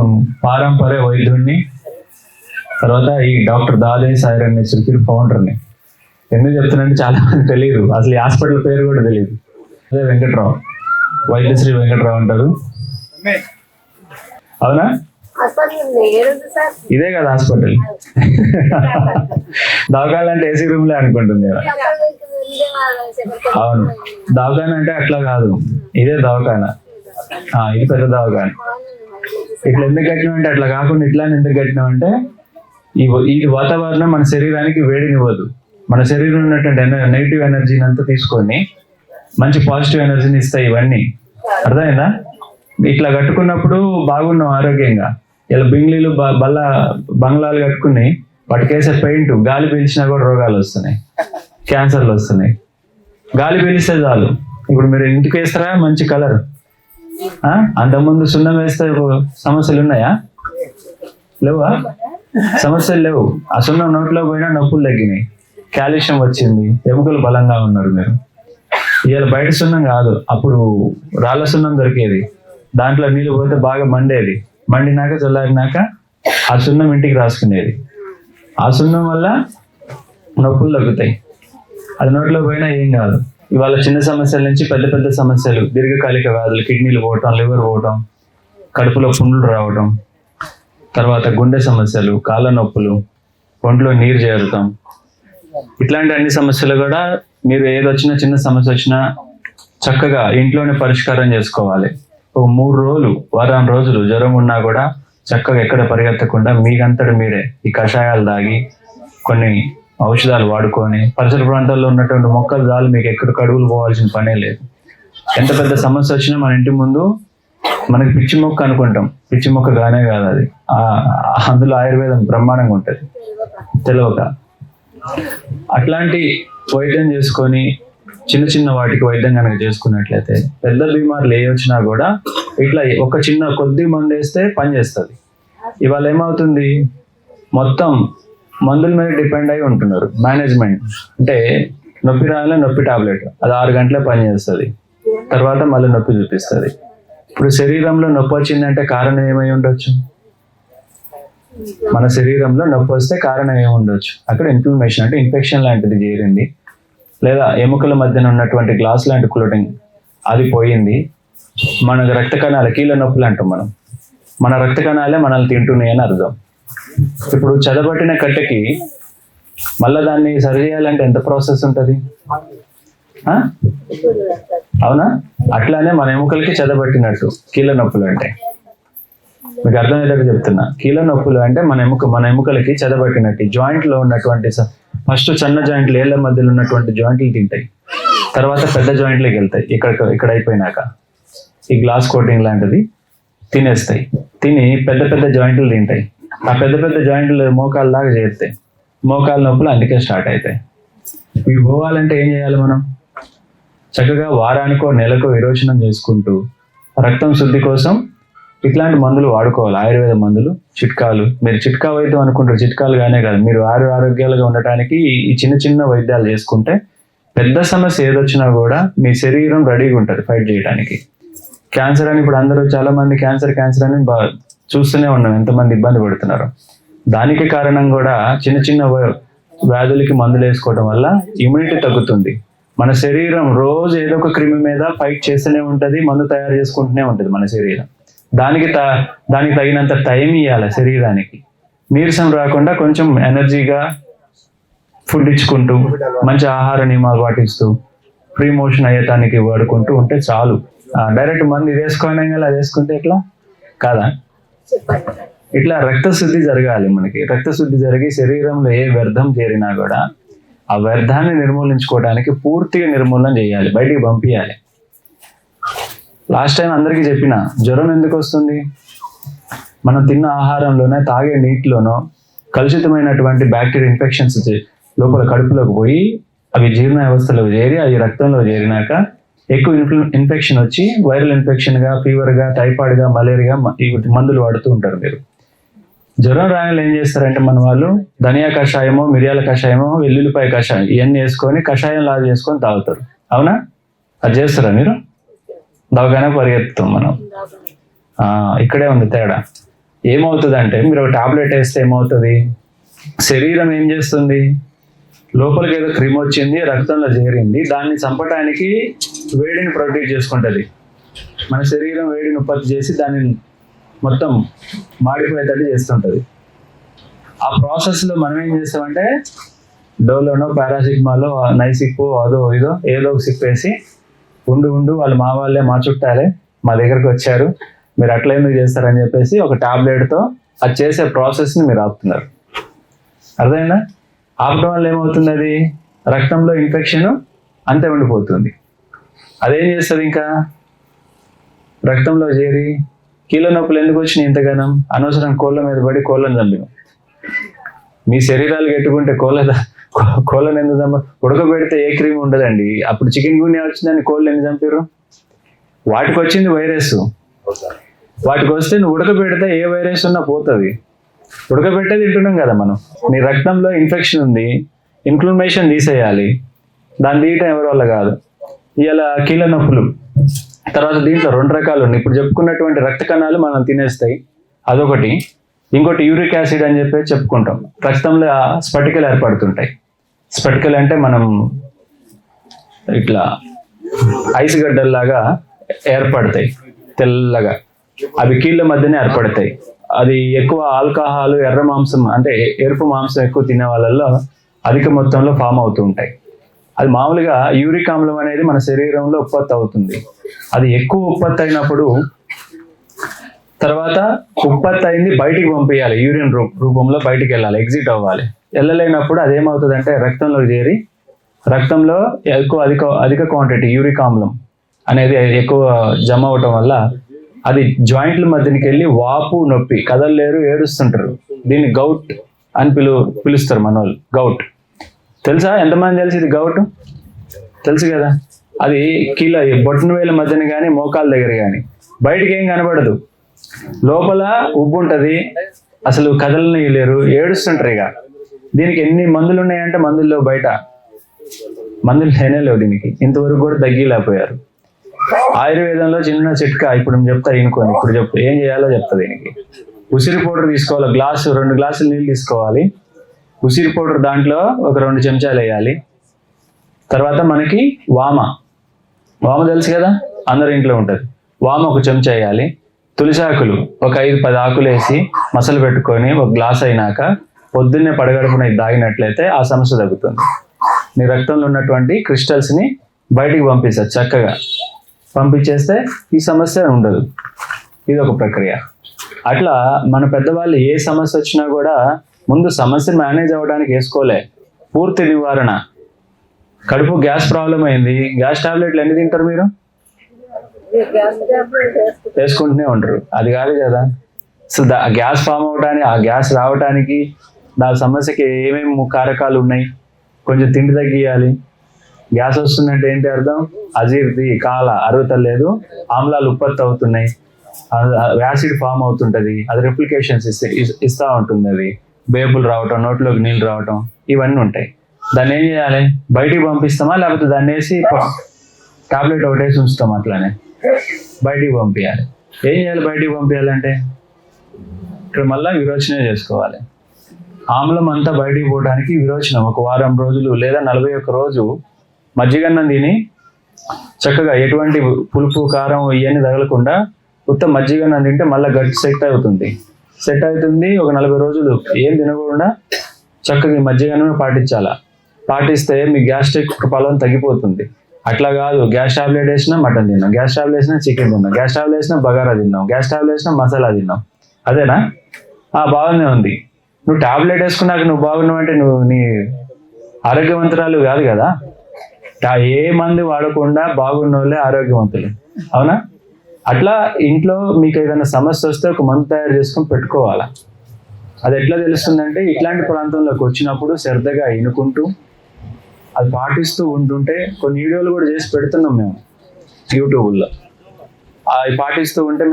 నేను పారంపర్య వైద్యుడిని, తర్వాత ఈ డాక్టర్ దాదే సాయిరామ్ ఇన్స్టిట్యూట్ ఫౌండర్ని. ఎందుకు చెప్తున్నానంటే చాలా మంది తెలియదు, అసలు ఈ హాస్పిటల్ పేరు కూడా తెలియదు. అదే వెంకట్రావు, వైద్యశ్రీ వెంకట్రావు అంటారు. అవునా? ఇదే కదా హాస్పిటల్. దవాఖానంటే ఏసీ రూమ్లే అనుకుంటుంది కదా. అవును, దవాఖాన అంటే అట్లా కాదు, ఇదే దవాఖాన. ఇది పెద్ద దవాఖాన. ఇట్లా ఎందుకు కట్టినాం అంటే అట్లా కాకుండా ఇట్లా ఎందుకు కట్టినాం అంటే ఈ వాతావరణం మన శరీరానికి వేడినివ్వదు. మన శరీరంలో ఉన్నటువంటి నెగిటివ్ ఎనర్జీని అంతా తీసుకొని మంచి పాజిటివ్ ఎనర్జీని ఇస్తాయి ఇవన్నీ. అర్థమైందా? ఇట్లా కట్టుకున్నప్పుడు బాగున్నాం ఆరోగ్యంగా. ఇలా బింగ్లీలు బంగ్లాలు కట్టుకుని వాటికేసే పెయింట్ గాలి పీల్చినా కూడా రోగాలు వస్తున్నాయి, క్యాన్సర్లు వస్తున్నాయి. గాలి పీలిస్తే చాలు. ఇప్పుడు మీరు ఇంటికి వేస్తారా మంచి కలర్, అంతకుముందు సున్నం వేస్తే సమస్యలు ఉన్నాయా? లేవా? సమస్యలు లేవు. ఆ సున్నం నోట్లో పోయినా నొప్పులు తగ్గినాయి, కాల్షియం వచ్చింది, ఎముకలు బలంగా ఉన్నారు మీరు. ఇవాళ బయట సున్నం కాదు, అప్పుడు రాళ్ళ సున్నం దొరికేది, దాంట్లో నీళ్ళు పోతే బాగా మండేది, మండినాక చల్లారినాక ఆ సున్నం ఇంటికి రాసుకునేది. ఆ సున్నం వల్ల నొప్పులు తగ్గుతాయి. అది నోట్లో పోయినా ఏం కాదు. ఇవాళ చిన్న సమస్యల నుంచి పెద్ద పెద్ద సమస్యలు, దీర్ఘకాలిక వ్యాధులు, కిడ్నీలు పోవటం, లివర్ పోవటం, కడుపులో పుండ్లు రావటం, తర్వాత గుండె సమస్యలు, కాళ్ళ నొప్పులు, ఒంట్లో నీరు చేరుతాం, ఇట్లాంటి అన్ని సమస్యలు కూడా మీరు ఏదొచ్చినా చిన్న సమస్య వచ్చినా చక్కగా ఇంట్లోనే పరిష్కారం చేసుకోవాలి. ఒక 3 రోజులు, వారం రోజులు జ్వరం ఉన్నా కూడా చక్కగా ఎక్కడ పరిగెత్తకుండా మీకంతటి మీరే ఈ కషాయాలు తాగి కొన్ని ఔషధాలు వాడుకొని పరిసర ప్రాంతాల్లో ఉన్నటువంటి మొక్కలు చాలు, మీకు ఎక్కడ కడుగులు పోవాల్సిన పనే లేదు. ఎంత పెద్ద సమస్య వచ్చినా మన ఇంటి ముందు మనకి పిచ్చి మొక్క అనుకుంటాం, పిచ్చి మొక్క గానే కాదు అది, అందులో ఆయుర్వేదం బ్రహ్మాండంగా ఉంటుంది తెలియక. అట్లాంటి వైద్యం చేసుకొని చిన్న చిన్న వాటికి వైద్యం కనుక చేసుకున్నట్లయితే పెద్ద బీమార్లు ఏ వచ్చినా కూడా ఇట్లా ఒక చిన్న కొద్ది మందు వేస్తే పని చేస్తుంది. ఇవాళ ఏమవుతుంది, మొత్తం మందుల మీద డిపెండ్ అయి ఉంటున్నారు. మేనేజ్మెంట్ అంటే నొప్పి రాయాలి, నొప్పి టాబ్లెట్, అది 6 గంటలే పని చేస్తుంది, తర్వాత మళ్ళీ నొప్పి చూపిస్తుంది. ఇప్పుడు శరీరంలో నొప్పి వచ్చిందంటే కారణం ఏమై ఉండొచ్చు? మన శరీరంలో నొప్పి వస్తే కారణం ఏమి ఉండొచ్చు? అక్కడ ఇన్ఫ్లమేషన్ అంటే ఇన్ఫెక్షన్ లాంటిది చేరింది, లేదా ఎముకల మధ్యన ఉన్నటువంటి గ్లాస్ లాంటి క్లోటింగ్ అది పోయింది. మన రక్త కణాలు, కీళ్ళ నొప్పులు అంటాం మనం, మన రక్త కణాలే మనల్ని తింటున్నాయి అని అర్థం. ఇప్పుడు చదబట్టిన కట్టెకి మళ్ళీ దాన్ని సరి చేయాలంటే ఎంత ప్రాసెస్ ఉంటుంది? అవునా? అట్లానే మన ఎముకలకి చదబట్టినట్టు కీళ్ళ నొప్పులు అంటే, మీకు అర్థమయ్యేటట్టు చెప్తున్నా. కీళ్ళ నొప్పులు అంటే మన ఎముకలకి చదబట్టినట్టు. జాయింట్లో ఉన్నటువంటి ఫస్ట్ చిన్న జాయింట్లు, ఏళ్ల మధ్యలో ఉన్నటువంటి జాయింట్లు తింటాయి, తర్వాత పెద్ద జాయింట్లోకి వెళ్తాయి. ఇక్కడ అయిపోయినాక ఈ గ్లాస్ కోటింగ్ లాంటిది తినేస్తాయి. తిని పెద్ద పెద్ద జాయింట్లు తింటాయి. ఆ పెద్ద పెద్ద జాయింట్లు మోకాళ్ళ దాకా చేరుతాయి. మోకాళ్ళ నొప్పులు అందుకే స్టార్ట్ అవుతాయి. ఇవి పోవాలంటే ఏం చేయాలి? మనం చక్కగా వారానికో నెలకో విరోచనం చేసుకుంటూ రక్తం శుద్ధి కోసం ఇట్లాంటి మందులు వాడుకోవాలి. ఆయుర్వేద మందులు, చిట్కాలు. మీరు చిట్కా వైద్యం అనుకుంటారు, చిట్కాలుగానే కాదు, మీరు ఆరోగ్యాలుగా ఉండటానికి ఈ చిన్న చిన్న వైద్యాలు చేసుకుంటే పెద్ద సమస్య ఏదొచ్చినా కూడా మీ శరీరం రెడీగా ఉంటుంది ఫైట్ చేయడానికి. క్యాన్సర్ అని ఇప్పుడు అందరూ చాలా మంది క్యాన్సర్ అని చూస్తూనే ఉన్నాం, ఎంతమంది ఇబ్బంది పడుతున్నారు. దానికి కారణం కూడా చిన్న చిన్న వ్యాధులకి మందులు వేసుకోవడం వల్ల ఇమ్యూనిటీ తగ్గుతుంది. మన శరీరం రోజు ఏదో ఒక క్రిమి మీద ఫైట్ చేస్తూనే ఉంటుంది, మందు తయారు చేసుకుంటూనే ఉంటుంది మన శరీరం. దానికి తగినంత టైం ఇవ్వాలి శరీరానికి. నీరసం రాకుండా కొంచెం ఎనర్జీగా ఫుడ్ ఇచ్చుకుంటూ, మంచి ఆహార నియమాలు పాటిస్తూ, ఫ్రీ మోషన్ అయ్యేటానికి వాడుకుంటూ ఉంటే చాలు. డైరెక్ట్ మందు ఇది వేసుకోవడం కదా, అది వేసుకుంటే ఎట్లా కాదా? ఇట్లా రక్తశుద్ధి జరగాలి. మనకి రక్తశుద్ధి జరిగి శరీరంలో ఏ వ్యర్థం చేరినా కూడా ఆ వ్యర్థాన్ని నిర్మూలించుకోవడానికి పూర్తిగా నిర్మూలన చేయాలి, బయటికి పంపించాలి. లాస్ట్ టైం అందరికీ చెప్పిన, జ్వరం ఎందుకు వస్తుంది? మనం తిన్న ఆహారంలోనే, తాగే నీటిలోనో కలుషితమైనటువంటి బ్యాక్టీరియా ఇన్ఫెక్షన్స్ లోపల కడుపులోకి పోయి అవి జీర్ణ వ్యవస్థలోకి చేరి అవి రక్తంలో చేరినాక ఎక్కువ ఇన్ఫెక్షన్ వచ్చి వైరల్ ఇన్ఫెక్షన్గా, ఫీవర్గా, టైఫాయిడ్గా, మలేరియా మందులు వాడుతూ ఉంటారు. మీరు జ్వరం రాయలు ఏం చేస్తారంటే మన వాళ్ళు ధనియా కషాయమో, మిరియాల కషాయమో, వెల్లుల్లిపాయ కషాయం ఇవన్నీ వేసుకొని కషాయం లాగా చేసుకొని తాగుతారు. అవునా? అది చేస్తారా మీరు? దవగానే పరిగెత్తుతాం మనం. ఇక్కడే ఉంది తేడా. ఏమవుతుంది అంటే మీరు ఒక టాబ్లెట్ వేస్తే ఏమవుతుంది, శరీరం ఏం చేస్తుంది, లోపలికి ఏదో క్రిమి వచ్చింది, రక్తంలో చేరింది, దాన్ని చంపడానికి వేడిని ప్రొడ్యూస్ చేసుకుంటుంది. మన శరీరం వేడిని ఉత్పత్తి చేసి దాన్ని మొత్తం మాడిపోయేటట్టు చేస్తుంటుంది. ఆ ప్రాసెస్లో మనం ఏం చేస్తామంటే డోలోనో పారాసిటమాలో నైసిక్ అదో ఇదో ఏదో ఒక సిప్ వేసి ఉండు వాళ్ళు మా వాళ్ళే, మా చుట్టాలే, మా దగ్గరకు వచ్చారు, మీరు అట్లా ఎందుకు చేస్తారని చెప్పేసి ఒక టాబ్లెట్తో అది చేసే ప్రాసెస్ని మీరు ఆపుతున్నారు. అర్థమైందా? ఆపడం వల్ల ఏమవుతుంది, అది రక్తంలో ఇన్ఫెక్షన్ అంతే ఉండిపోతుంది. అదేం చేస్తుంది, ఇంకా రక్తంలో చేరి కీళ్ళ నొప్పులు ఎందుకు వచ్చినాయి ఇంతగానం, అనవసరం కోళ్ళ మీద పడి కోళ్ళని చంపినాం. మీ శరీరాలు కట్టుకుంటే కోళ్ళని ఎందుకు చంప, ఉడకబెడితే ఏ క్రీమ్ ఉండదండి. అప్పుడు చికెన్ గున్యా వచ్చిందని కోళ్ళు ఎందుకు చంపారు, వాటికి వచ్చింది వైరస్, వాటికి వస్తే నువ్వు ఉడకబెడితే ఏ వైరస్ ఉన్నా పోతుంది. ఉడకబెట్టే తింటున్నాం కదా మనం. నీ రక్తంలో ఇన్ఫెక్షన్ ఉంది, ఇన్ఫ్లమేషన్ తీసేయాలి, దాన్ని తీయటం ఎవరి వల్ల కాదు. ఇలా కీళ్ళ నొప్పులు, తర్వాత దీంట్లో 2 రకాలు ఉన్నాయి. ఇప్పుడు చెప్పుకున్నటువంటి రక్త కణాలు మనం తినేస్తాయి, అదొకటి. ఇంకోటి యూరిక్ యాసిడ్ అని చెప్పి చెప్పుకుంటాం. రక్తంలో స్ఫటికలు ఏర్పడుతుంటాయి. స్ఫటికలు అంటే మనం ఇట్లా ఐస్ గడ్డల్లాగా ఏర్పడతాయి తెల్లగా, అవి కీళ్ళ మధ్యనే ఏర్పడతాయి. అది ఎక్కువ ఆల్కహాల్, ఎర్ర మాంసం అంటే ఎరుపు మాంసం ఎక్కువ తినే వాళ్ళల్లో అధిక మొత్తంలో ఫామ్ అవుతూ ఉంటాయి. అది మామూలుగా యూరిక్ ఆమ్లం అనేది మన శరీరంలో ఉత్పత్తి అవుతుంది. అది ఎక్కువ ఉత్పత్తి అయినప్పుడు తర్వాత ఉత్పత్తి అయింది బయటికి పంపించాలి, యూరిన్ రూపంలో బయటికి వెళ్ళాలి, ఎగ్జిట్ అవ్వాలి. వెళ్ళలేనప్పుడు అదేమవుతుంది అంటే రక్తంలోకి చేరి రక్తంలో అధిక క్వాంటిటీ యూరిక్ ఆమ్లం అనేది ఎక్కువ జమ అవటం వల్ల అది జాయింట్ల మధ్యనికి వెళ్ళి వాపు, నొప్పి, కదలలేరు, ఏడుస్తుంటారు. దీన్ని గౌట్ అని పిలుస్తారు మన వాళ్ళు. గౌట్ తెలుసా? ఎంతమంది తెలుసు ఇది గౌట్? తెలుసు కదా. అది కీళ్ళ బొట్టన వేల మధ్యన కానీ మోకాల దగ్గర కానీ బయటికి ఏం కనబడదు, లోపల ఉబ్బు ఉంటుంది, అసలు కదలనీయలేరు, ఏడుస్తుంటారు. ఇక దీనికి ఎన్ని మందులు ఉన్నాయంటే మందుల్లో బయట మందులు లేనేలేవు దీనికి, ఇంతవరకు కూడా తగ్గిలేకపోయారు. ఆయుర్వేదంలో చిన్న చిట్కా ఇప్పుడు చెప్తా ఇనుకోని, ఇప్పుడు ఏం చేయాలో చెప్తా. దీనికి ఉసిరి పౌడర్ తీసుకోవాలి, 2 గ్లాసులు నీళ్ళు తీసుకోవాలి. ఉసిరి పౌడర్ దాంట్లో ఒక 2 చెంచాలు వేయాలి. తర్వాత మనకి వామ తెలుసు కదా, అందరి ఇంట్లో ఉంటుంది. వామ 1 చెంచా వేయాలి. తులసాకులు ఒక 5-10 ఆకులు వేసి మసలు పెట్టుకొని ఒక గ్లాస్ అయినాక పొద్దున్నే పడగడుపున తాగినట్లయితే ఆ సమస్య తగ్గుతుంది. నీ రక్తంలో ఉన్నటువంటి క్రిస్టల్స్ని బయటికి పంపిస్తారు. చక్కగా పంపించేస్తే ఈ సమస్య ఉండదు. ఇది ఒక ప్రక్రియ. అట్లా మన పెద్దవాళ్ళు ఏ సమస్య వచ్చినా కూడా ముందు సమస్య మేనేజ్ అవ్వడానికి వేసుకోలే, పూర్తి నివారణ. కడుపు గ్యాస్ ప్రాబ్లం అయింది, గ్యాస్ టాబ్లెట్లు ఎన్ని తింటారు మీరు? వేసుకుంటూనే ఉంటారు. అది కాదు కదా. సో గ్యాస్ ఫామ్ అవడానికి, ఆ గ్యాస్ రావడానికి, దాని సమస్యకి ఏమేమి కారకాలు ఉన్నాయి, కొంచెం తిండి తగ్గియాలి. గ్యాస్ వస్తుందంటే ఏంటి అర్థం? అజీర్తి, కాల, అరుగుతలేదు, ఆమ్లాలు ఉత్పత్తి అవుతున్నాయి, యాసిడ్ ఫామ్ అవుతుంటుంది, అది రిప్లికేషన్స్ ఇస్తూ ఉంటుంది. అది బేబులు రావటం, నోట్లోకి నీళ్ళు రావటం, ఇవన్నీ ఉంటాయి. దాన్ని ఏం చేయాలి? బయటికి పంపిస్తామా, లేకపోతే దాన్ని వేసి టాబ్లెట్ ఒకటేసి ఉంచుతాం, అట్లానే బయటికి పంపించాలి. ఏం చేయాలి బయటికి పంపించాలంటే? ఇక్కడ మళ్ళీ విరోచనే చేసుకోవాలి. ఆమ్లం అంతా బయటికి పోవడానికి విరోచనం 1 వారం రోజులు లేదా 41 రోజు మజ్జిగన్నం తిని చక్కగా ఎటువంటి పులుపు, కారం ఇవన్నీ తగలకుండా ఉత్త మజ్జిగన్నం తింటే మళ్ళీ గట్టి సెట్ అవుతుంది. ఒక 40 రోజులు ఏం తినకుండా చక్కగా మజ్జిగన్నమే పాటిస్తే మీ గ్యాస్ట్రిక్ బలం తగ్గిపోతుంది. అట్లా కాదు, గ్యాస్ టాబ్లెట్ వేసినా మటన్ తిన్నాం, గ్యాస్ టాబ్లెట్ వేసినా చికెన్ తిన్నాం, గ్యాస్ టాబ్లెట్ వేసినా బగారా తిన్నాం, గ్యాస్ టాబ్లెట్ వేసినా మసాలా తిన్నాం. అదేనా? బాగానే ఉంది. నువ్వు టాబ్లెట్ వేసుకున్నాక నువ్వు బాగున్నావు అంటే నువ్వు నీ ఆరోగ్యవంతురాలు కాదు కదా. ఏ మందు వాడకుండా బాగున్న వాళ్ళే ఆరోగ్యవంతులు, అవునా? అట్లా ఇంట్లో మీకు ఏదైనా సమస్య వస్తే ఒక మందు తయారు చేసుకొని పెట్టుకోవాలా. అది ఎట్లా తెలుస్తుందంటే ఇట్లాంటి ప్రాంతంలోకి వచ్చినప్పుడు శ్రద్ధగా ఎన్నుకుంటూ అది పాటిస్తూ ఉంటుంటే, కొన్ని వీడియోలు కూడా చేసి పెడుతున్నాం మేము యూట్యూబ్లో. అవి పాటిస్తూ ఉంటే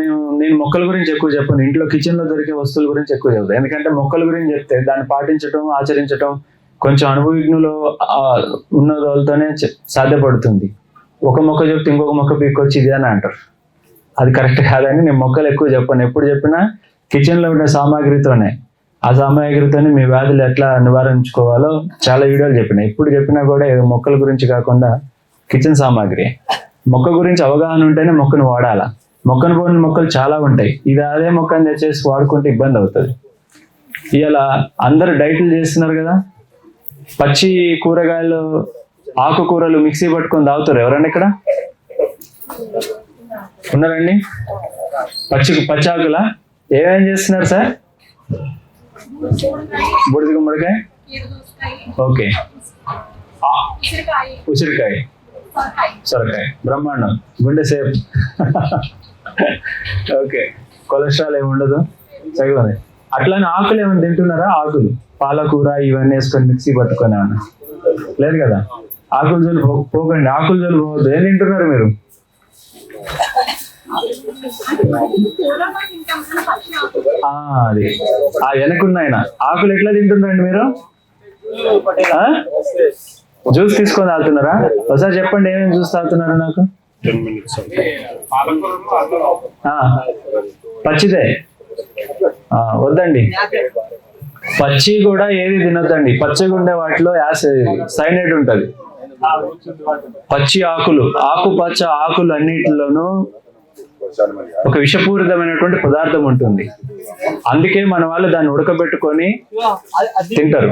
నేను మొక్కల గురించి ఎక్కువ చెప్పను, ఇంట్లో కిచెన్లో దొరికే వస్తువుల గురించి ఎక్కువ చెప్తాను. ఎందుకంటే మొక్కల గురించి చెప్తే దాన్ని పాటించడం, ఆచరించడం కొంచెం అనుభవజ్ఞులు ఉన్న వాళ్ళతోనే సాధ్యపడుతుంది. ఒక మొక్క చెప్తే ఇంకొక మొక్క పీక్కొచ్చి ఇది అని అంటారు. అది కరెక్ట్ కాదని నేను మొక్కలు ఎక్కువ చెప్పను. ఎప్పుడు చెప్పినా కిచెన్లో ఉండే సామాగ్రితోనే, ఆ సామాగ్రితోనే మీ వ్యాధులు ఎట్లా నివారించుకోవాలో చాలా వీడియోలు చెప్పిన. ఇప్పుడు చెప్పినా కూడా మొక్కల గురించి కాకుండా కిచెన్ సామాగ్రి, మొక్క గురించి అవగాహన ఉంటేనే మొక్కను వాడాలా. మొక్కను పోని మొక్కలు చాలా ఉంటాయి, ఇది అదే మొక్కను తెచ్చేసి వాడుకుంటే ఇబ్బంది అవుతుంది. ఇలా అందరు డైట్లు చేస్తున్నారు కదా, పచ్చి కూరగాయలు ఆకుకూరలు మిక్సీ పట్టుకొని తాగుతారు ఎవరండి ఇక్కడ ఉన్నారండి? పచ్చి ఆకులా ఏమేం చేస్తున్నారు సార్? బూడిద గుమ్మడికాయ, ఓకే, ఉసిరికాయ, సొరకాయ, బ్రహ్మాండం, గుండె సేఫ్. ఓకే, కొలెస్ట్రాల్ ఏమి ఉండదు, సరిపోతుంది. అట్లానే ఆకులు ఏమైనా తింటున్నారా? ఆకులు, పాలకూర ఇవన్నీ వేసుకొని మిక్సీ పట్టుకొని ఏమన్నా? లేదు కదా, ఆకులు జోలు పోకండి, ఆకులు జోలు పోవద్దు. ఏం తింటున్నారు మీరు? అది ఆ వెనకున్నాయన ఆకులు ఎట్లా తింటున్నారండి మీరు? జ్యూస్ తీసుకొని తాగుతున్నారా? ఒకసారి చెప్పండి ఏమేమి జ్యూస్ తాగుతున్నారు నాకు? పచ్చిదే వద్దండి, పచ్చి కూడా ఏది తినొద్దండి. పచ్చిగా ఉండే వాటిలో సైనైడ్ ఉంటుంది. పచ్చి ఆకులు, ఆకుపచ్చ ఆకులు అన్నిటిలోనూ ఒక విషపూరితమైనటువంటి పదార్థం ఉంటుంది. అందుకే మన వాళ్ళు దాన్ని ఉడకబెట్టుకొని తింటారు.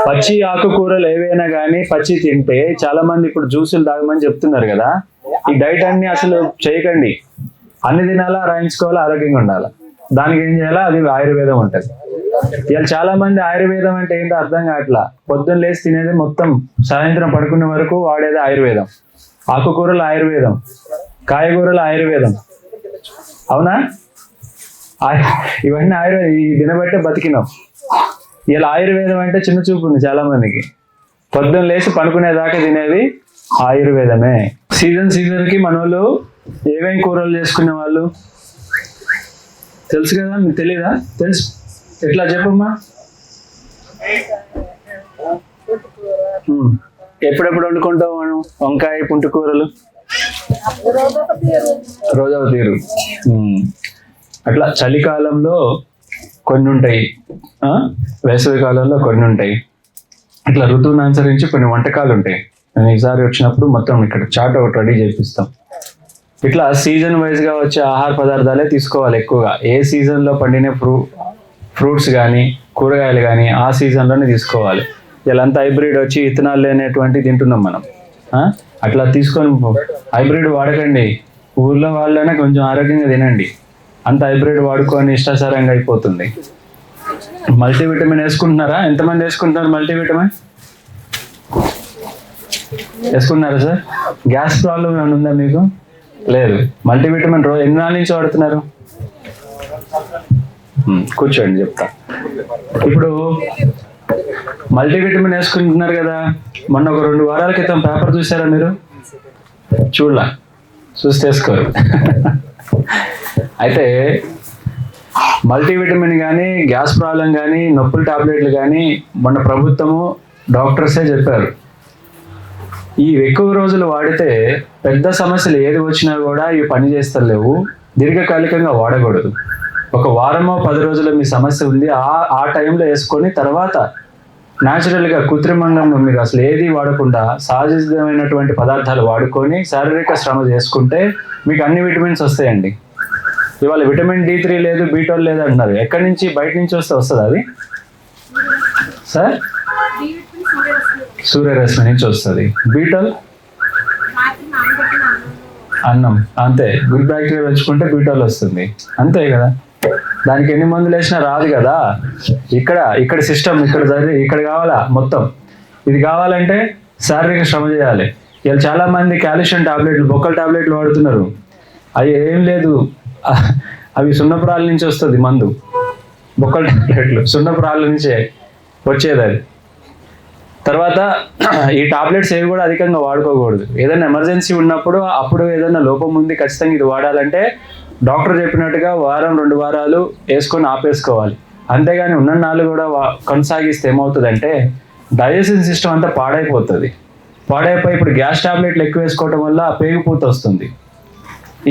పచ్చి ఆకుకూరలు ఏవైనా కానీ పచ్చి తింటే, చాలా మంది ఇప్పుడు జ్యూసులు తాగమని చెప్తున్నారు కదా, ఈ డైట్ అన్ని అసలు చేయకండి. అన్ని తినాలా, రాయించుకోవాలా, ఆరోగ్యంగా ఉండాలా. దానికి ఏం చేయాలా? అది ఆయుర్వేదం ఉంటుంది. ఇవాళ చాలా మంది ఆయుర్వేదం అంటే ఏంటో అర్థం కావట్లా. పొద్దున్న లేచి తినేది మొత్తం సాయంత్రం పడుకునే వరకు వాడేది ఆయుర్వేదం. ఆకుకూరలు ఆయుర్వేదం, కాయగూరలు ఆయుర్వేదం, అవునా? ఇవన్నీ ఆయుర్వేదం. ఈ దినబట్టే బతికినాం. ఇలా ఆయుర్వేదం అంటే చిన్న చూపు ఉంది చాలా మందికి. పొద్దున్న లేచి పడుకునేదాకా తినేది ఆయుర్వేదమే. సీజన్కి మన వాళ్ళు ఏమేమి కూరలు చేసుకునే వాళ్ళు తెలుసు కదా, మీకు తెలీదా? తెలుసు, ఎట్లా చెప్పమ్మా? ఎప్పుడెప్పుడు వండుకుంటావు మనం వంకాయ పుంటి కూరలు? రోజవ తీరు. అట్లా చలికాలంలో కొన్ని ఉంటాయి, వేసవి కాలంలో కొన్ని ఉంటాయి. ఇట్లా ఋతువును అనుసరించి కొన్ని వంటకాలు ఉంటాయి. నేను ఈసారి వచ్చినప్పుడు మొత్తం ఇక్కడ చాట్ ఒకటి రెడీ చేపిస్తాం. ఇట్లా సీజన్ వైజ్గా వచ్చే ఆహార పదార్థాలే తీసుకోవాలి ఎక్కువగా. ఏ సీజన్లో పండిన ఫ్రూట్స్ కానీ కూరగాయలు కానీ ఆ సీజన్లోనే తీసుకోవాలి. ఇలాంతా హైబ్రిడ్ వచ్చి ఇథనాల్ లేనటువంటి తింటున్నాం మనం. అట్లా తీసుకొని హైబ్రిడ్ వాడకండి. ఊర్లో వాళ్ళైనా కొంచెం ఆరోగ్యంగా తినండి. అంత హైబ్రిడ్ వాడుకొని ఇష్టాసారంగా అయిపోతుంది. మల్టీవిటమిన్ వేసుకుంటున్నారా? ఎంతమంది వేసుకుంటున్నారు మల్టీవిటమిన్? వేసుకుంటున్నారా సార్? గ్యాస్ ప్రాబ్లం ఏమైనా ఉందా మీకు? లేదు. మల్టీవిటమిన్ ఎన్ని నాలుగు నుంచి వాడుతున్నారు? కూర్చోండి చెప్తా. ఇప్పుడు మల్టీవిటమిన్ వేసుకుంటున్నారు కదా, మొన్న ఒక 2 వారాల క్రితం పేపర్ చూసారా మీరు? చూస్తే వేసుకోరు. అయితే మల్టీవిటమిన్ కానీ గ్యాస్ ప్రాబ్లం కానీ నొప్పుల టాబ్లెట్లు కానీ మొన్న ప్రభుత్వము డాక్టర్సే చెప్పారు, ఈ ఎక్కువ రోజులు వాడితే పెద్ద సమస్యలు ఏది వచ్చినా కూడా ఇవి పని చేస్తలేవు, దీర్ఘకాలికంగా వాడకూడదు. ఒక వారమో 10 రోజులు మీ సమస్య ఉంది, ఆ టైంలో వేసుకొని తర్వాత న్యాచురల్గా కృత్రిమంగా మీరు అసలు ఏది వాడకుండా సహజమైనటువంటి పదార్థాలు వాడుకొని శారీరక శ్రమ చేసుకుంటే మీకు అన్ని విటమిన్స్ వస్తాయండి. ఇవాళ విటమిన్ D3 లేదు, B12 లేదు అంటున్నారు. ఎక్కడి నుంచి? బయట నుంచి వస్తుంది అది సార్? సూర్యరశ్మి నుంచి వస్తుంది. B12 అన్నం, అంతే. గుడ్ బ్యాక్టీరియా పెంచుకుంటే B12 వస్తుంది, అంతే కదా. దానికి ఎన్ని మందులు వేసినా రాదు కదా. ఇక్కడ సిస్టమ్ ఇక్కడ కావాలా మొత్తం. ఇది కావాలంటే శారీరక శ్రమ చేయాలి. ఇలా చాలా మంది కాల్షియం టాబ్లెట్లు, బొక్కల టాబ్లెట్లు వాడుతున్నారు. అవి ఏం లేదు, అవి సున్నపురాల నుంచి వస్తుంది మందు. బొక్కల టాబ్లెట్లు సున్నపురాల నుంచే వచ్చేది అది. తర్వాత ఈ టాబ్లెట్స్ ఏవి కూడా అధికంగా వాడుకోకూడదు. ఏదైనా ఎమర్జెన్సీ ఉన్నప్పుడు, అప్పుడు ఏదైనా లోపం ఉంది ఖచ్చితంగా ఇది వాడాలంటే డాక్టర్ చెప్పినట్టుగా వారం 2 వారాలు వేసుకొని ఆపేసుకోవాలి. అంతేగాని ఉన్న నాళ్ళు కూడా కొనసాగిస్తే ఏమవుతుందంటే డైజెషన్ సిస్టమ్ అంతా పాడైపోతుంది. పాడైపోయి ఇప్పుడు గ్యాస్ టాబ్లెట్లు ఎక్కువ వేసుకోవడం వల్ల పేగుపూత వస్తుంది.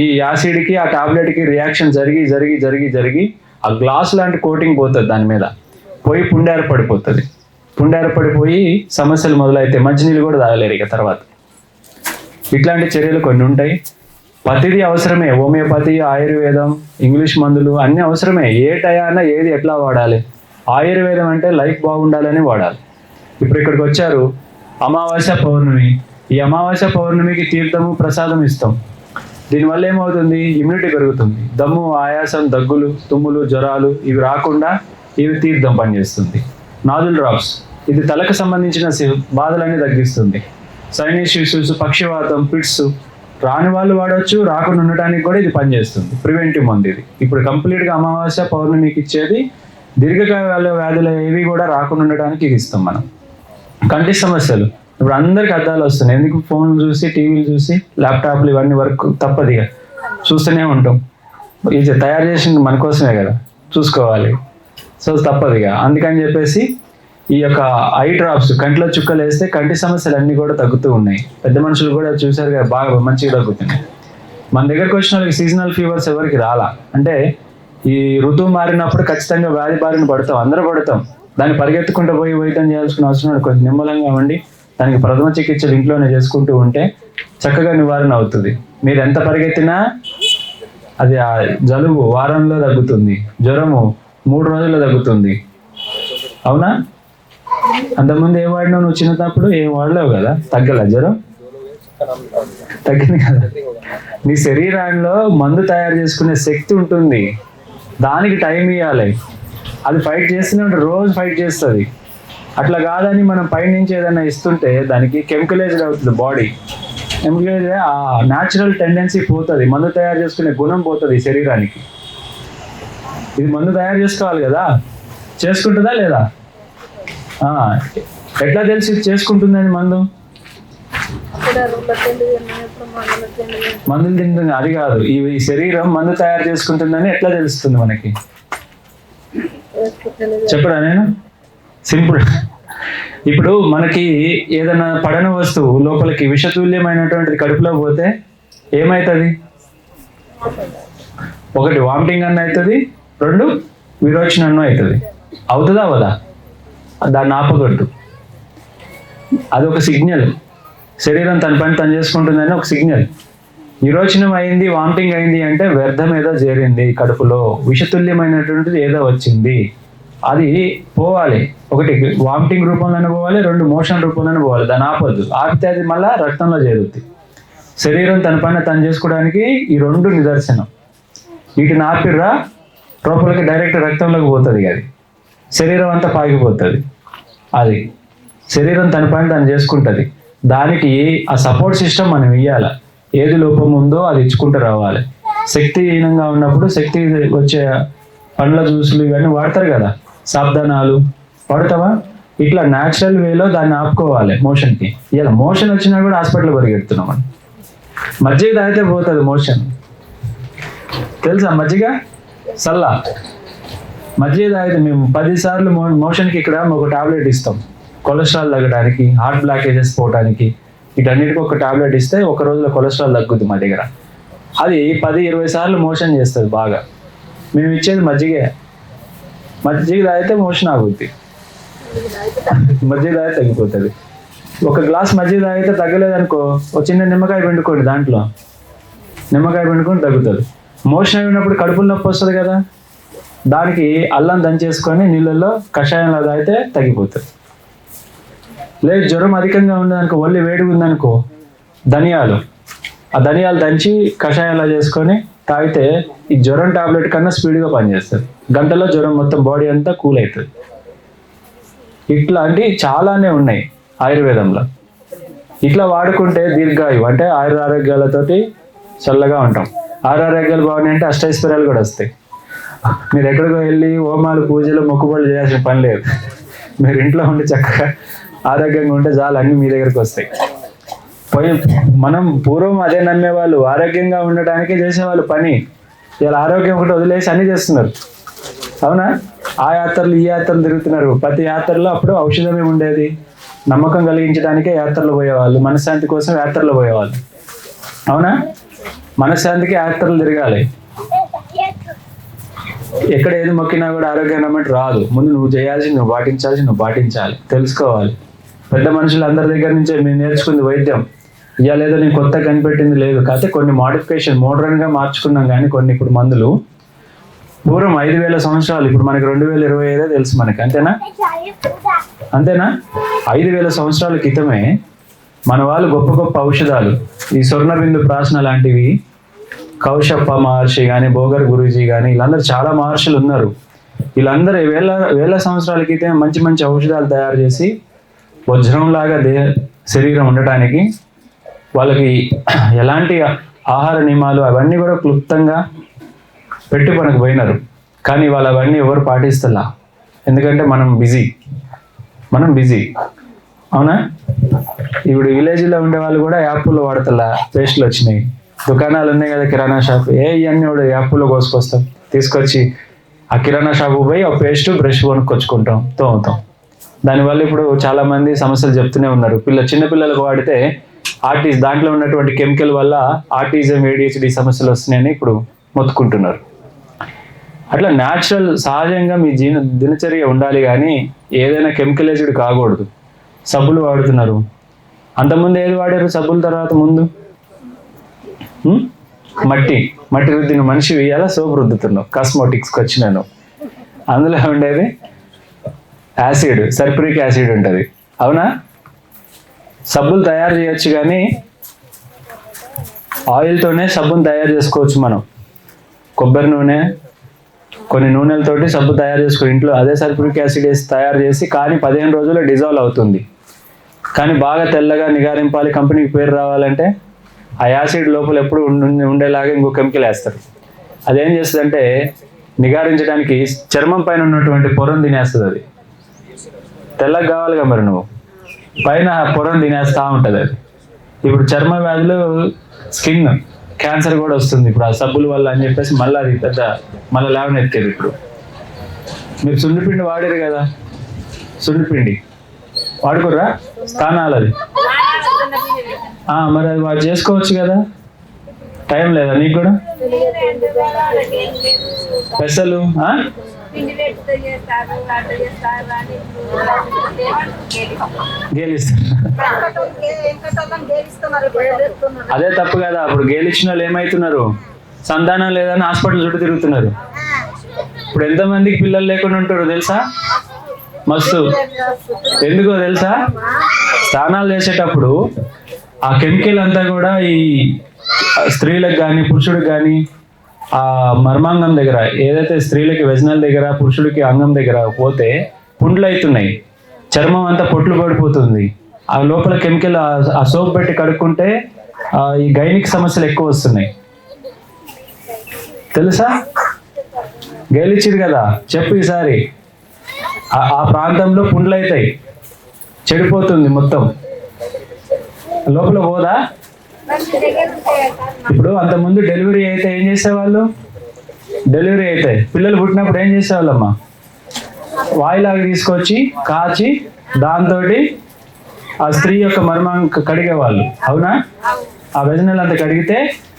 ఈ యాసిడ్కి ఆ టాబ్లెట్కి రియాక్షన్ జరిగి ఆ గ్లాస్ లాంటి కోటింగ్ పోతుంది దాని మీద, పోయి పుండేరపడిపోయి సమస్యలు మొదలైతే మంచినీళ్ళు కూడా తాగలేరు ఇక తర్వాత. ఇట్లాంటి చర్యలు కొన్ని ఉంటాయి. ప్రతిదీ అవసరమే, హోమియోపతి, ఆయుర్వేదం, ఇంగ్లీష్ మందులు అన్నీ అవసరమే. ఏ టయాన ఏది ఎట్లా వాడాలి. ఆయుర్వేదం అంటే లైఫ్ బాగుండాలని వాడాలి. ఇప్పుడు ఇక్కడికి వచ్చారు, అమావాస్య పౌర్ణమి. ఈ అమావాస్య పౌర్ణమికి తీర్థము ప్రసాదం ఇస్తాం. దీనివల్ల ఏమవుతుంది, ఇమ్యూనిటీ పెరుగుతుంది. దమ్ము, ఆయాసం, దగ్గులు, తుమ్ములు, జ్వరాలు ఇవి రాకుండా ఇవి తీర్థం పనిచేస్తుంది. నాజుల్ డ్రాప్స్, ఇది తలకు సంబంధించిన బాధలన్నీ తగ్గిస్తుంది. సైనస్ ఇష్యూస్, పక్షవాతం, పిట్స్ రాని వాళ్ళు వాడవచ్చు, రాకుండా ఉండటానికి కూడా ఇది పనిచేస్తుంది. ప్రివెంటివ్ మందు ఇది. ఇప్పుడు కంప్లీట్గా అమావాస్య పౌర్ణమికి ఇచ్చేది దీర్ఘకాల వ్యాధులు ఏవి కూడా రాకుండా ఉండడానికి ఇది ఇస్తాం మనం. కంటి సమస్యలు, ఇప్పుడు అందరికి అద్దాలు వస్తున్నాయి. ఎందుకు, ఫోన్లు చూసి, టీవీలు చూసి, ల్యాప్టాప్లు ఇవన్నీ వర్క్ తప్పదిగా చూస్తూనే ఉంటాం. ఇది తయారు చేసింది మన కోసమే కదా, చూసుకోవాలి. సో తప్పదిగా. అందుకని చెప్పేసి ఈ యొక్క ఐ డ్రాప్స్, కంటిలో చుక్కలు వేస్తే కంటి సమస్యలు అన్నీ కూడా తగ్గుతూ ఉన్నాయి. పెద్ద మనుషులు కూడా చూశారు కదా, బాగా మంచిగా తగ్గుతున్నాయి. మన దగ్గరకు వచ్చిన వాళ్ళకి సీజనల్ ఫీవర్స్ ఎవరికి రాలా. అంటే ఈ ఋతువు మారినప్పుడు ఖచ్చితంగా వ్యాధి బారిన పడతాం, అందరూ పడతాం. దాన్ని పరిగెత్తుకుంటూ పోయి వైద్యం చేయాల్సిన అవసరం కొంచెం నిమ్మలంగా ఉండి దానికి ప్రథమ చికిత్సలు ఇంట్లోనే చేసుకుంటూ ఉంటే చక్కగా నివారణ అవుతుంది. మీరు ఎంత పరిగెత్తినా అది ఆ జలుబు వారంలో తగ్గుతుంది, జ్వరము 3 రోజుల్లో తగ్గుతుంది. అవునా? అంతకుముందు ఏం వాడినావు నువ్వు చిన్నప్పుడు? ఏం వాడలేవు కదా, తగ్గల జ్వరం? తగ్గింది కదా. నీ శరీరంలో మందు తయారు చేసుకునే శక్తి ఉంటుంది, దానికి టైం ఇవ్వాలి. అది ఫైట్ చేస్తూనే ఉంటుంది, రోజు ఫైట్ చేస్తుంది. అట్లా కాదని మనం పైనుంచి ఏదైనా ఇస్తుంటే దానికి కెమికలైజ్డ్ అవుతుంది బాడీ. కెమికలైజ్ ఆ న్యాచురల్ టెండెన్సీ పోతుంది, మందు తయారు చేసుకునే గుణం పోతుంది శరీరానికి. ఇది మందు తయారు చేసుకోవాలి కదా, చేసుకుంటుందా లేదా? ఎట్లా తెలిసి చేసుకుంటుందని మందు? మందులు తింటుంది అది కాదు, ఈ శరీరం మందు తయారు చేసుకుంటుందని ఎట్లా తెలుస్తుంది మనకి? చెప్పరా నేను సింపుల్. ఇప్పుడు మనకి ఏదైనా పడని వస్తువు లోపలికి విషతుల్యమైనటువంటిది కడుపులో పోతే ఏమవుతుంది? 1 వామిటింగ్ అన్న అవుతుంది, 2 విరోచన అన్న అవుతుంది. అవుతుందా అవదా? దాన్ని ఆపగొట్టు. అది ఒక సిగ్నల్, శరీరం తన పని తను చేసుకుంటుందని ఒక సిగ్నల్. విరోచనం అయింది, వామిటింగ్ అయింది అంటే వ్యర్థం ఏదో చేరింది కడుపులో, విషతుల్యమైనటువంటిది ఏదో వచ్చింది, అది పోవాలి. 1 వామిటింగ్ రూపంలోనే పోవాలి, 2 మోషన్ రూపంలోనే పోవాలి. దాన్ని ఆపొద్దు. ఆపితే అది మళ్ళీ రక్తంలో చేరుద్ది. శరీరం తన పని తను చేసుకోవడానికి ఈ 2 నిదర్శనం. వీటిని ఆపిర్రా లోపలికి డైరెక్ట్ రక్తంలోకి పోతుంది, అది శరీరం అంతా పాకిపోతుంది. అది శరీరం తన పని తను చేసుకుంటుంది. దానికి ఆ సపోర్ట్ సిస్టమ్ మనం ఇవ్వాలి. ఏది లోపం ఉందో అది ఇచ్చుకుంటూ రావాలి. శక్తిహీనంగా ఉన్నప్పుడు శక్తి వచ్చే పండ్ల జ్యూసులు ఇవన్నీ వాడతారు కదా, సాబ్దానాలు వాడతావా? ఇట్లా న్యాచురల్ వేలో దాన్ని ఆపుకోవాలి మోషన్కి. ఇలా మోషన్ వచ్చినా కూడా హాస్పిటల్ పరిగెడుతున్నాం మనం. మజ్జిగ తాగితే పోతుంది మోషన్, తెలుసా? మజ్జిగ సల్లా మజ్జిగ తాగితే మేము 10 సార్లు మోషన్కి ఇక్కడ ఒక టాబ్లెట్ ఇస్తాం, కొలెస్ట్రాల్ తగ్గడానికి, హార్ట్ బ్లాకేజెస్ పోవడానికి, వీటన్నిటికీ ఒక టాబ్లెట్ ఇస్తే 1 రోజులో కొలెస్ట్రాల్ తగ్గుద్ది మా దగ్గర. అది 10-20 సార్లు మోషన్ చేస్తుంది బాగా. మేము ఇచ్చేది మజ్జిగే. మజ్జిగ తాగితే మోషన్ ఆగుద్ది, మజ్జిగ తాగితే తగ్గిపోతుంది. 1 గ్లాస్ మజ్జిగ తాగితే తగ్గలేదనుకో, ఒక చిన్న నిమ్మకాయ పిండుకోండి, దాంట్లో నిమ్మకాయ పిండుకొని తగ్గుతుంది. మోషన్ అయినప్పుడు కడుపులో నొప్పి వస్తుంది కదా, దానికి అల్లం దంచేసుకొని నీళ్ళల్లో కషాయంలో తాగితే తగ్గిపోతుంది. లేదు జ్వరం అధికంగా ఉందనుకో, ఒళ్ళు వేడిగా ఉందనుకో, ధనియాలు దంచి కషాయంలో చేసుకొని తాగితే ఈ జ్వరం టాబ్లెట్ కన్నా స్పీడ్గా పనిచేస్తుంది. గంటలో జ్వరం మొత్తం బాడీ అంతా కూల్ అవుతుంది. ఇట్లాంటి చాలానే ఉన్నాయి ఆయుర్వేదంలో. ఇట్లా వాడుకుంటే దీర్ఘాయువు, అంటే ఆరోగ్యాలతోటి చల్లగా ఉంటాం. ఆరోగ్యాలు బాగున్నాయి అంటే అష్టైశ్వర్యాలు కూడా వస్తాయి. మీరు ఎక్కడికో వెళ్ళి హోమాలు, పూజలు, మొక్కుబడులు చేయాల్సిన పని లేదు. మీరు ఇంట్లో ఉండి చక్కగా ఆరోగ్యంగా ఉంటే చాలు, అన్నీ మీ దగ్గరికి వస్తాయి. మనం పూర్వం అదే నమ్మేవాళ్ళు, ఆరోగ్యంగా ఉండటానికే చేసేవాళ్ళు పని. ఇలా ఆరోగ్యం ఒకటి వదిలేసి అన్నీ చేస్తున్నారు. అవునా? ఆ యాత్రలు ఈ యాత్రలు తిరుగుతున్నారు. ప్రతి యాత్రలో అప్పుడు ఔషధమే ఉండేది. నమ్మకం కలిగించడానికే యాత్రలు పోయేవాళ్ళు, మనశ్శాంతి కోసం యాత్రలు పోయేవాళ్ళు. అవునా? మనశ్శాంతికి యాత్రలు తిరగాలి. ఎక్కడ ఏది మొక్కినా కూడా ఆరోగ్యం అన్నట్టు రాదు. ముందు నువ్వు చేయాల్సి, నువ్వు పాటించాలి, తెలుసుకోవాలి. పెద్ద మనుషులు అందరి దగ్గర నుంచే మేము నేర్చుకుంది వైద్యం. ఇయ్య లేదో నేను కొత్తగా కనిపెట్టింది లేదు. కాకపోతే కొన్ని మోడిఫికేషన్ మోడర్న్గా మార్చుకున్నాం. కానీ కొన్ని ఇప్పుడు మందులు పూర్వం 5,000 సంవత్సరాలు, ఇప్పుడు మనకి 2025 తెలుసు మనకి. అంతేనా 5,000 సంవత్సరాల క్రితమే మన వాళ్ళు గొప్ప గొప్ప ఔషధాలు, ఈ స్వర్ణబిందు ప్రాసన లాంటివి, కౌశప్ప మహర్షి కానీ, భోగర్ గురూజీ కానీ, వీళ్ళందరూ చాలా మహర్షులు ఉన్నారు. వీళ్ళందరూ వేల సంవత్సరాల క్రితం మంచి మంచి ఔషధాలు తయారు చేసి వజ్రంలాగా శరీరం ఉండటానికి వాళ్ళకి ఎలాంటి ఆహార నియమాలు అవన్నీ కూడా క్లుప్తంగా పెట్టి మనకు పోయినారు. కానీ వాళ్ళు అవన్నీ ఎవరు పాటిస్తలా. ఎందుకంటే మనం బిజీ. అవునా? ఇప్పుడు విలేజ్లో ఉండే వాళ్ళు కూడా యాప్లో వాడతలా, పేస్ట్లు వచ్చినాయి, దుకాణాలు ఉన్నాయి కదా, కిరాణా షాప్, ఇవన్నీ కూడా యాప్లో కోసుకొస్తాం, తీసుకొచ్చి ఆ కిరాణా షాపు పోయి ఆ పేస్ట్ బ్రష్ కొనుక్కొచ్చుకుంటాం, తోముతాం. దానివల్ల ఇప్పుడు చాలా మంది సమస్యలు చెప్తూనే ఉన్నారు. చిన్న పిల్లలకు వాడితే దాంట్లో ఉన్నటువంటి కెమికల్ వల్ల ఆటిజం, ADHD సమస్యలు వస్తున్నాయని ఇప్పుడు మొత్తుకుంటున్నారు. అట్లా న్యాచురల్ సహజంగా మీ దినచర్య ఉండాలి. కానీ ఏదైనా కెమికలైజ్డ్ కాకూడదు. సబ్బులు వాడుతున్నారు, అంతకుముందు ఏది వాడారు? సబ్బుల తర్వాత ముందు మట్టి రుద్దిన మనిషి వేయాలా, సోపు రుద్దుతున్నావు, కాస్మోటిక్స్కి వచ్చినాను. అందులో ఉండేది యాసిడ్, సల్ఫ్యూరిక్ యాసిడ్ ఉంటుంది. అవునా? సబ్బులు తయారు చేయొచ్చు, కానీ ఆయిల్తోనే సబ్బును తయారు చేసుకోవచ్చు మనం. కొబ్బరి నూనె, కొన్ని నూనెలతోటి సబ్బు తయారు చేసుకుని ఇంట్లో అదే సల్ఫ్యూరిక్ యాసిడ్ వేసి తయారు చేసి, కానీ 15 రోజుల్లో డిజాల్వ్ అవుతుంది. కానీ బాగా తెల్లగా నిగారింపాలి, కంపెనీకి పేరు రావాలంటే ఆ యాసిడ్ లోపల ఎప్పుడు ఉండేలాగా ఇంకో కెమికల్ వేస్తారు. అదేం చేస్తుందంటే నిగారించడానికి చర్మం పైన ఉన్నటువంటి పొరను తినేస్తుంది. అది తెల్లగా కావాలిగా మరి, నువ్వు పైన పొరను తినేస్తూ ఉంటుంది అది. ఇప్పుడు చర్మ వ్యాధులు, స్కిన్ క్యాన్సర్ కూడా వస్తుంది ఇప్పుడు ఆ సబ్బుల వల్ల అని చెప్పేసి మళ్ళీ అది మళ్ళీ లేవనెత్తారు. ఇప్పుడు మీరు సున్నిపిండి వాడారు కదా, సున్నిపిండి వాడుకోర్రా స్థానాలు, అది మరి అది వాడు చేసుకోవచ్చు కదా, టైం లేదా నీకు కూడా? పెసలు అదే తప్పు కదా. అప్పుడు గేలిచ్చిన వాళ్ళు ఏమవుతున్నారు? సంతానం లేదని హాస్పిటల్ చుట్టూ తిరుగుతున్నారు. ఇప్పుడు ఎంతమందికి పిల్లలు లేకుండా ఉంటారు తెలుసా? మస్తు. ఎందుకో తెలుసా? స్నానాలు చేసేటప్పుడు ఆ కెమికల్ అంతా కూడా ఈ స్త్రీలకు కానీ పురుషుడికి కానీ ఆ మర్మాంగం దగ్గర, ఏదైతే స్త్రీలకి వెజనల్ దగ్గర, పురుషుడికి అంగం దగ్గర పోతే పుండ్లు అవుతున్నాయి, చర్మం అంతా పొట్లు పడిపోతుంది. ఆ లోపల కెమికల్ ఆ సోప్ పెట్టి కడుక్కుంటే ఈ గైనిక్ సమస్యలు ఎక్కువ వస్తున్నాయి. తెలుసా? గేలిచ్చిరు కదా, చెప్పు ఈసారి. ఆ ప్రాంతంలో పుండ్లు అవుతాయి, చెడిపోతుంది మొత్తం, లోపల పోదా? ఇప్పుడు అంతకుముందు డెలివరీ అయితే ఏం చేసేవాళ్ళు? డెలివరీ అయితే పిల్లలు పుట్టినప్పుడు ఏం చేసేవాళ్ళమ్మా? వాయిలాగా తీసుకొచ్చి కాచి దాంతో ఆ స్త్రీ యొక్క మర్మం కడిగేవాళ్ళు. అవునా? ఆ వెజనల్ అంతా కడిగితే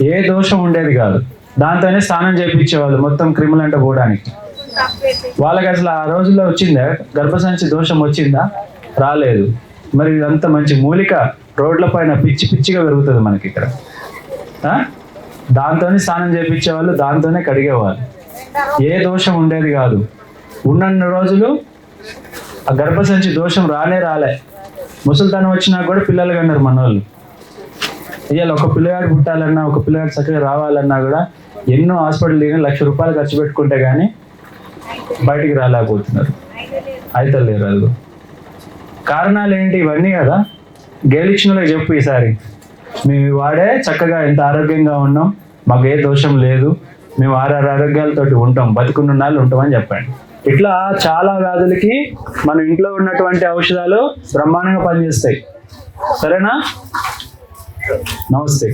ఏ దోషం ఉండేది కాదు. దాంతోనే స్నానం చేయించేవాళ్ళు, మొత్తం క్రిములంట పోవడానికి. వాళ్ళకి అసలు ఆ రోజుల్లో వచ్చిందా గర్భసంచి దోషం? వచ్చిందా? రాలేదు. మరి ఇదంతా మంచి మూలిక రోడ్ల పైన పిచ్చిగా పెరుగుతుంది మనకి ఇక్కడ. దాంతోనే స్నానం చేయించేవాళ్ళు, దాంతోనే కడిగేవాళ్ళు. ఏ దోషం ఉండేది కాదు. ఉన్న రోజులు ఆ గర్భసంచి దోషం రాలే. ముసలితనం వచ్చినా కూడా పిల్లలు కన్నారు మన వాళ్ళు. ఇవాళ ఒక పిల్లగాడు పుట్టాలన్నా, ఒక పిల్లగాడు చక్కగా రావాలన్నా కూడా ఎన్నో హాస్పిటల్ దిగి ₹1,00,000 ఖర్చు పెట్టుకుంటే కానీ బయటికి రాలేకపోతున్నారు, అయితే లేరు. అది కారణాలు ఏంటి? ఇవన్నీ కదా. గేలిచ్చిన వాళ్ళకి చెప్పు ఈసారి, మేము వాడే చక్కగా ఎంత ఆరోగ్యంగా ఉన్నాం, మాకు ఏ దోషం లేదు, మేము 6 ఆరోగ్యాలతోటి ఉంటాం, బతికున్న నాళ్ళు ఉంటామని చెప్పండి. ఇట్లా చాలా వ్యాధులకి మన ఇంట్లో ఉన్నటువంటి ఔషధాలు బ్రహ్మాండంగా పనిచేస్తాయి. సరేనా? నమస్తే.